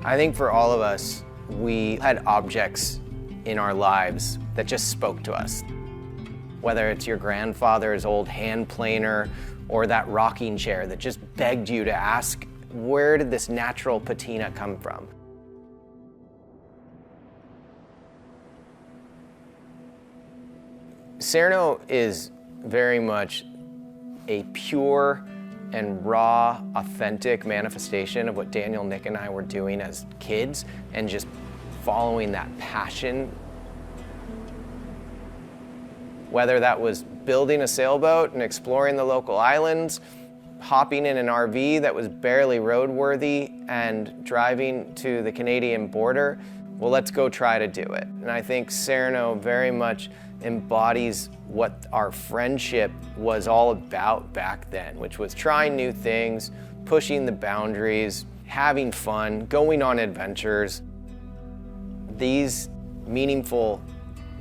I think for all of us, we had objects in our lives that just spoke to us. Whether it's your grandfather's old hand planer or that rocking chair that just begged you to ask, where did this natural patina come from? Cerno is very much a pure and raw, authentic manifestation of what Daniel, Nick, and I were doing as kids, and just following that passion. Whether that was building a sailboat and exploring the local islands, hopping in an RV that was barely roadworthy and driving to the Canadian border, well, let's go try to do it. And I think Cerno very much embodies what our friendship was all about back then, which was trying new things, pushing the boundaries, having fun, going on adventures. These meaningful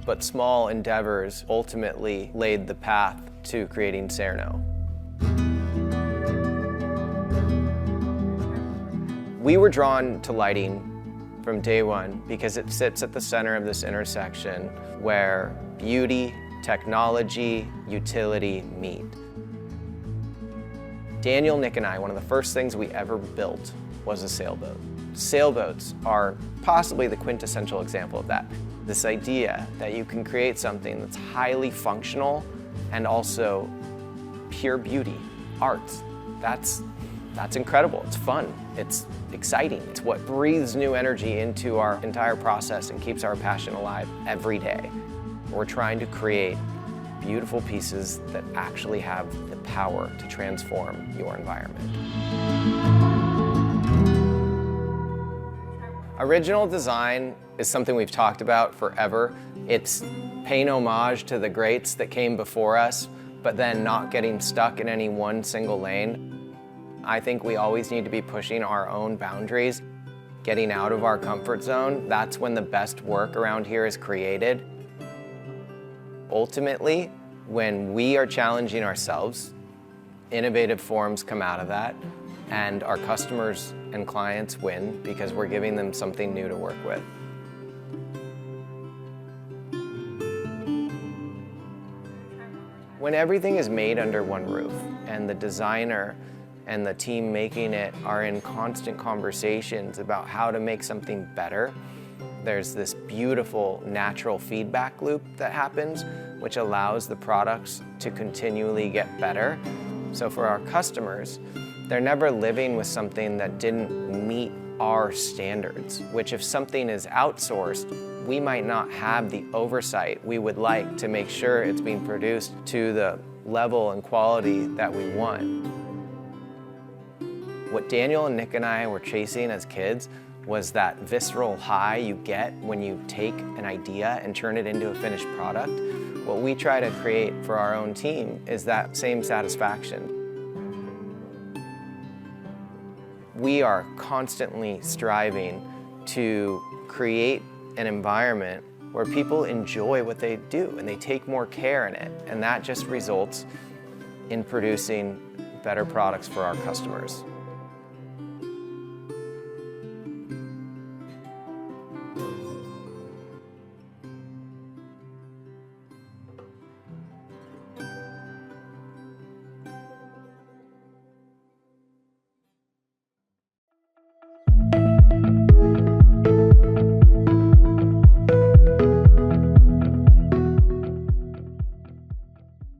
but small endeavors ultimately laid the path to creating Cerno. We were drawn to lighting from day one because it sits at the center of this intersection where beauty, technology, utility meet. Daniel, Nick, and I, one of the first things we ever built was a sailboat. Sailboats are possibly the quintessential example of that. This idea that you can create something that's highly functional and also pure beauty, art. That's incredible. It's fun. It's exciting. It's what breathes new energy into our entire process and keeps our passion alive every day. We're trying to create beautiful pieces that actually have the power to transform your environment. Original design is something we've talked about forever. It's paying homage to the greats that came before us, but then not getting stuck in any one single lane. I think we always need to be pushing our own boundaries, getting out of our comfort zone. That's when the best work around here is created. Ultimately, when we are challenging ourselves, innovative forms come out of that, and our customers and clients win because we're giving them something new to work with. When everything is made under one roof and the designer and the team making it are in constant conversations about how to make something better, there's this beautiful natural feedback loop that happens, which allows the products to continually get better. So for our customers, they're never living with something that didn't meet our standards, which if something is outsourced, we might not have the oversight we would like to make sure it's being produced to the level and quality that we want. What Daniel and Nick and I were chasing as kids was that visceral high you get when you take an idea and turn it into a finished product. What we try to create for our own team is that same satisfaction. We are constantly striving to create an environment where people enjoy what they do and they take more care in it, and that just results in producing better products for our customers.